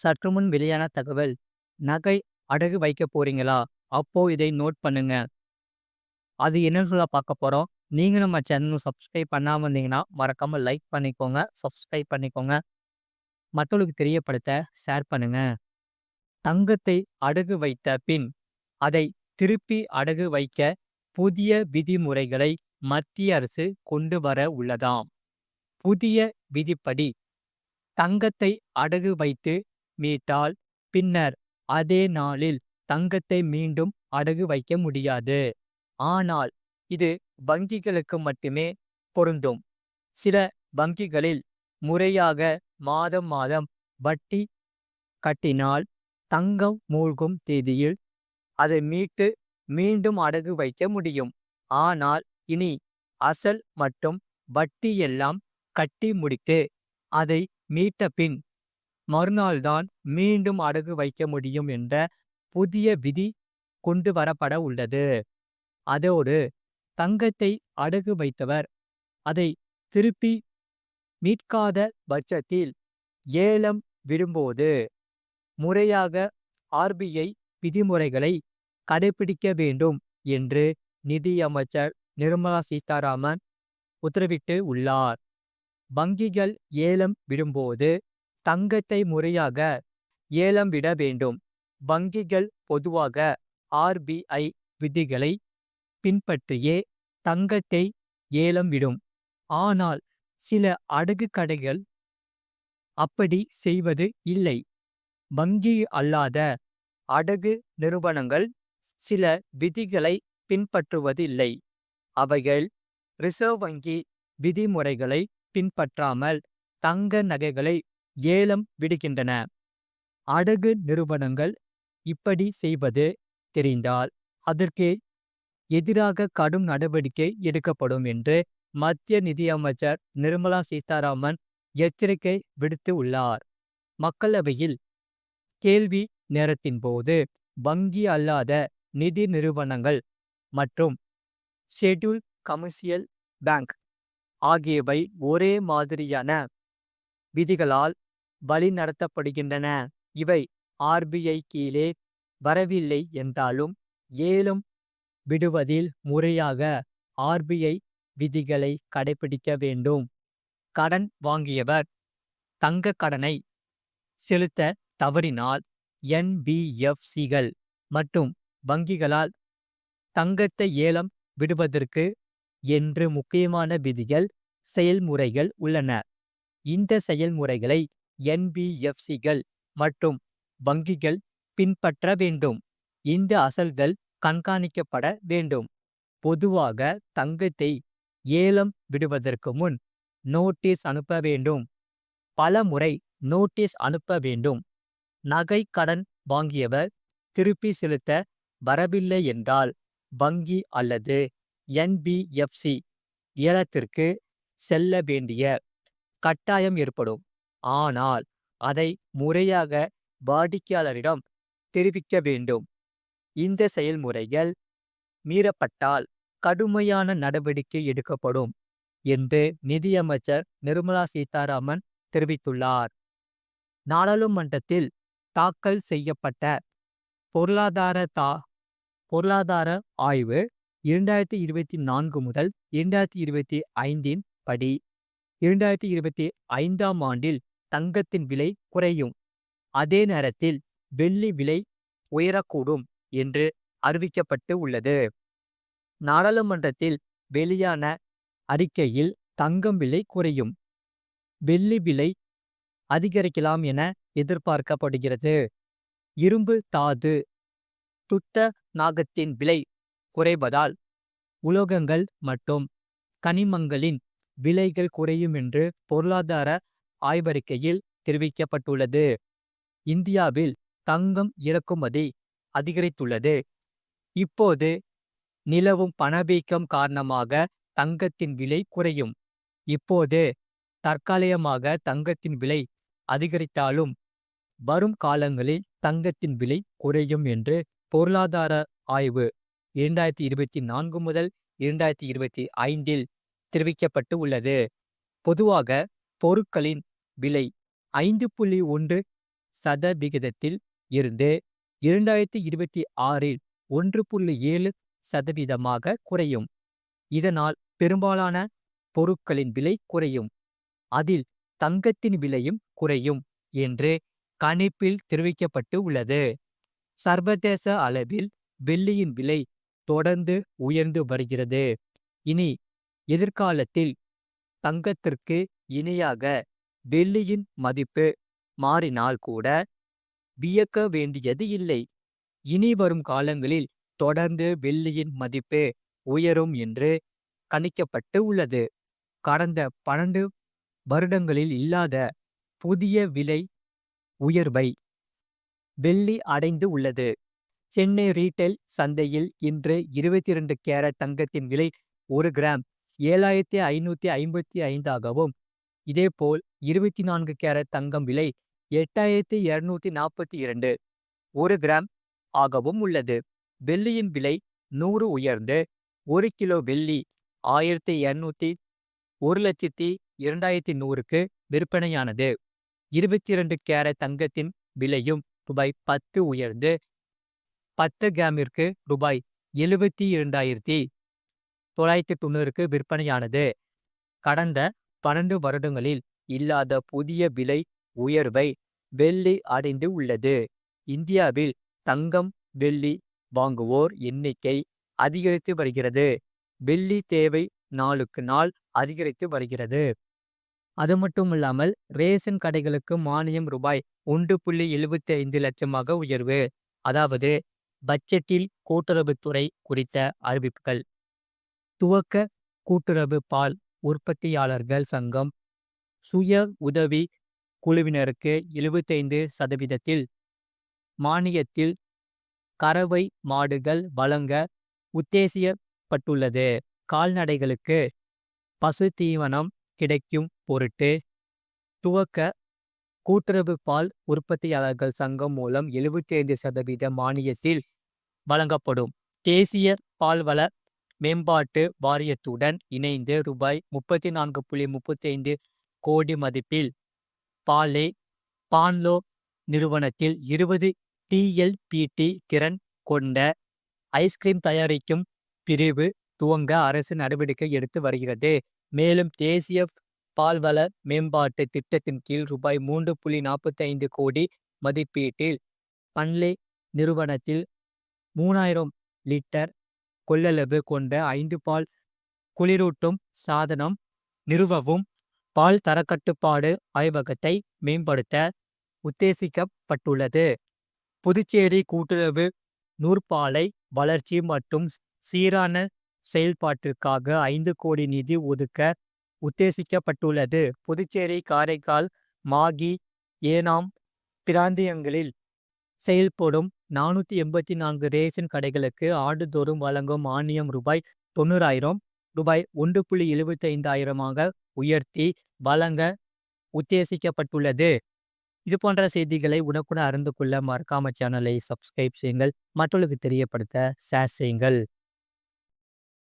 சற்றுமுன் வெளியான தகவல். நகை அடகு வைக்க போறீங்களா? அப்போ இதை நோட் பண்ணுங்க. அது என்னன்னு சொல்ல பார்க்க போறோம். நீங்க நம்ம சேனல் சப்ஸ்கிரைப் பண்ணாம இருந்தீங்கன்னா, மறக்காம லைக் பண்ணிக்கோங்க. சப்ஸ்கிரைப் பண்ணிக்கோங்க. மற்றவர்களுக்கு தெரியப்படுத்த ஷேர் பண்ணுங்க. தங்கத்தை அடகு வைத்த பின், அதை திருப்பி அடகு வைக்க புதிய விதிமுறைகளை மத்திய அரசு கொண்டு வர உள்ளதாம். புதிய விதிப்படி தங்கத்தை அடகு வைத்து மீட்டால் பின்னர் அதே நாளில் தங்கத்தை மீண்டும் அடகு வைக்க முடியாது. ஆனால் இது வங்கிகளுக்கு மட்டுமே பொருந்தும். சில வங்கிகளில் முறையாக மாதம் மாதம் வட்டி கட்டினால் தங்கம் மூழ்கும் தேதியில் அதை மீட்டு மீண்டும் அடகு வைக்க முடியும். ஆனால் இனி அசல் மற்றும் வட்டி எல்லாம் கட்டி முடித்து அதை மீட்ட பின் மறுநாள்தான் மீண்டும் அடகு வைக்க முடியும் என்ற புதிய விதி கொண்டு வரப்பட உள்ளது. அதோடு தங்கத்தை அடகு வைத்தவர் அதை திருப்பி மீட்காத பட்சத்தில் ஏலம் விடும்போது முறையாக ஆர்பிஐ விதிமுறைகளை கடைபிடிக்க வேண்டும் என்று நிதியமைச்சர் நிர்மலா சீதாராமன் உத்தரவிட்டு உள்ளார். வங்கிகள் ஏலம் விடும்போது தங்கத்தை முறையாக ஏலம் விட வேண்டும். வங்கிகள் பொதுவாக ஆர்பிஐ விதிகளை பின்பற்றியே தங்கத்தை ஏலம் விடும். ஆனால் சில அடகு கடைகள் அப்படி செய்வது இல்லை. வங்கி அல்லாத அடகு நிறுவனங்கள் சில விதிகளை பின்பற்றுவதில்லை. அவைகள் ரிசர்வ் வங்கி விதிமுறைகளை பின்பற்றாமல் தங்க நகைகளை ஏலம் விடுகின்றன. அடகு நிறுவனங்கள் இப்படி செய்வது தெரிந்தால் அதற்கு எதிராக கடும் நடவடிக்கை எடுக்கப்படும் என்று மத்திய நிதியமைச்சர் நிர்மலா சீதாராமன் எச்சரிக்கை விடுத்து உள்ளார். மக்களவையில் கேள்வி நேரத்தின் போது வங்கி அல்லாத நிதி நிறுவனங்கள் மற்றும் ஷெட்யூல் கமர்ஷியல் பேங்க் ஆகியவை ஒரே மாதிரியான விதிகளால் வழிநடத்தப்படுகின்றன. இவை ஆர்பிஐ கீழே வரவில்லை என்றாலும் ஏலம் விடுவதில் முறையாக ஆர்பிஐ விதிகளை கடைபிடிக்க வேண்டும். கடன் வாங்கியவர் தங்க கடனை செலுத்த தவறினால் என்பிஎஃப்சிகள் மற்றும் வங்கிகளால் தங்கத்தை ஏலம் விடுவதற்கு என்று முக்கியமான விதிகள் செயல்முறைகள் உள்ளன. இந்த செயல்முறைகளை என்பிஎஃப்சிகள் மற்றும் வங்கிகள் பின்பற்ற வேண்டும். இந்த அசல்கள் கண்காணிக்கப்பட வேண்டும். பொதுவாக தங்கத்தை ஏலம் விடுவதற்கு முன் நோட்டீஸ் அனுப்ப வேண்டும். பல முறை நோட்டீஸ் அனுப்ப வேண்டும். நகை கடன் வாங்கியவர் திருப்பி செலுத்த வரவில்லை என்றால் வங்கி அல்லது என்பிஎஃப்சி ஏலத்திற்கு செல்ல வேண்டிய கட்டாயம் ஏற்படும். ஆனால் அதை முறையாக வாடிக்கையாளரிடம் தெரிவிக்க வேண்டும். இந்த செயல்முறைகள் மீறப்பட்டால் கடுமையான நடவடிக்கை எடுக்கப்படும் என்று நிதியமைச்சர் நிர்மலா சீதாராமன் தெரிவித்துள்ளார். நாடாளுமன்றத்தில் தாக்கல் செய்யப்பட்ட பொருளாதார ஆய்வு 2024 முதல் 2025 படி 2025ஆம் ஆண்டில் தங்கத்தின் விலை குறையும். அதே நேரத்தில் வெள்ளி விலை உயரக்கூடும் என்று அறிவிக்கப்பட்டு உள்ளது. நாடாளுமன்றத்தில் வெளியான அறிக்கையில் தங்கம் விலை குறையும், வெள்ளி விலை அதிகரிக்கலாம் என எதிர்பார்க்கப்படுகிறது. இரும்பு தாது துத்த நாகத்தின் விலை குறைவதால் உலோகங்கள் மற்றும் கனிமங்களின் விலைகள் குறையும் என்று பொருளாதார ஆய்வறிக்கையில் தெரிவிக்கப்பட்டுள்ளது. இந்தியாவில் தங்கம் இறக்குமதி அதிகரித்துள்ளது. இப்போது நிலவும் பணவீக்கம் காரணமாக தங்கத்தின் விலை குறையும். இப்போது தற்காலிகமாக தங்கத்தின் விலை அதிகரித்தாலும் வரும் காலங்களில் தங்கத்தின் விலை குறையும் என்று பொருளாதார ஆய்வு 2024 முதல் 2025 தெரிவிக்கப்பட்டு உள்ளது. பொதுவாக பொருட்களின் விலை 5.1 சதவிகிதத்தில் இருந்து 2026இல் 1.7% குறையும். இதனால் பெரும்பாலான பொருட்களின் விலை குறையும். அதில் தங்கத்தின் விலையும் குறையும் என்று கணிப்பில் தெரிவிக்கப்பட்டு உள்ளது. சர்வதேச அளவில் வெள்ளியின் விலை தொடர்ந்து உயர்ந்து வருகிறது. இனி எதிர்காலத்தில் தங்கத்திற்கு இணையாக வெள்ளியின் மதிப்பு மாறினால் கூட வியக்க வேண்டியது இல்லை. இனி வரும் காலங்களில் தொடர்ந்து வெள்ளியின் மதிப்பு உயரும் என்று கணிக்கப்பட்டு உள்ளது. கடந்த 12 வருடங்களில் இல்லாத புதிய விலை உயர்வை வெள்ளி அடைந்து உள்ளது. சென்னை ரீட்டைல் சந்தையில் இன்று 22 கேரட் தங்கத்தின் விலை 1 கிராம் 7,555ஆகவும், இதேபோல் 24 கேரட் தங்கம் விலை 8,242 1 கிராம் ஆகவும் உள்ளது. வெள்ளியின் விலை 100 உயர்ந்து 1 கிலோ வெள்ளி 1,200க்கு விற்பனையானது. 22 கேரட் தங்கத்தின் விலையும் ரூபாய் 10 உயர்ந்து 10 கிராமிற்கு ரூபாய் 72,990க்கு விற்பனையானது. கடந்த 12 வருடங்களில் இல்லாத புதிய விலை உயர்வை வெள்ளி அடைந்து உள்ளது. இந்தியாவில் தங்கம் வெள்ளி வாங்குவோர் எண்ணிக்கை அதிகரித்து வருகிறது. வெள்ளி தேவை நாளுக்கு நாள் அதிகரித்து வருகிறது. அது மட்டுமில்லாமல் ரேஷன் கடைகளுக்கு மானியம் ரூபாய் 1.75 லட்சமாக உயர்வு. அதாவது பட்ஜெட்டில் கூட்டுறவுத்துறை குறித்த அறிவிப்புகள். துவக்க கூட்டுறவு பால் உற்பத்தியாளர்கள் சங்கம் சுய உதவி குழுவினருக்கு 75% மானியத்தில் கறவை மாடுகள் வழங்க உத்தேசிக்கப்பட்டுள்ளது. கால்நடைகளுக்கு பசு தீவனம் கிடைக்கும் பொருட்டு துவக்க கூட்டுறவு பால் உற்பத்தியாளர்கள் சங்கம் மூலம் 75% மானியத்தில் வழங்கப்படும். தேசிய பால்வள மேம்பாட்டு வாரியத்துடன் இணைந்து ரூபாய் 34.35 கோடி மதிப்பில் பான்லோ நிறுவனத்தில் 20 TLPT திறன் கொண்ட ஐஸ்கிரீம் தயாரிக்கும் பிரிவு துவங்க அரசு நடவடிக்கை எடுத்து வருகிறது. மேலும் தேசிய பால்வள மேம்பாட்டு திட்டத்தின் கீழ் ரூபாய் 3.45 கோடி மதிப்பீட்டில் பன்லே நிறுவனத்தில் 3000 லிட்டர் கொள்ளளவு கொண்ட 5 பால் குளிரூட்டும் சாதனம் நிறுவவும், பால் தரக்கட்டுப்பாடு ஆய்வகத்தை மேம்படுத்த உத்தேசிக்கப்பட்டுள்ளது. புதுச்சேரி கூட்டுறவு நூற்பாலை வளர்ச்சி மற்றும் சீரான செயல்பாட்டிற்காக 5 கோடி நிதி ஒதுக்க உத்தேசிக்கப்பட்டுள்ளது. புதுச்சேரி, காரைக்கால், மாகி, ஏனாம் பிராந்தியங்களில் செயல்படும் 484 ரேஷன் கடைகளுக்கு ஆண்டுதோறும் வழங்கும் மானியம் ரூபாய் 90,000 ரூபாய் 1.75ஆக உயர்த்தி வழங்க உத்தேசிக்கப்பட்டுள்ளது. இது போன்ற செய்திகளை உடனுக்குடன் அறிந்து கொள்ள மறக்காம சேனலை சப்ஸ்கிரைப் செய்யுங்கள். மற்றவர்களுக்கு தெரியப்படுத்த ஷேர் செய்யுங்கள்.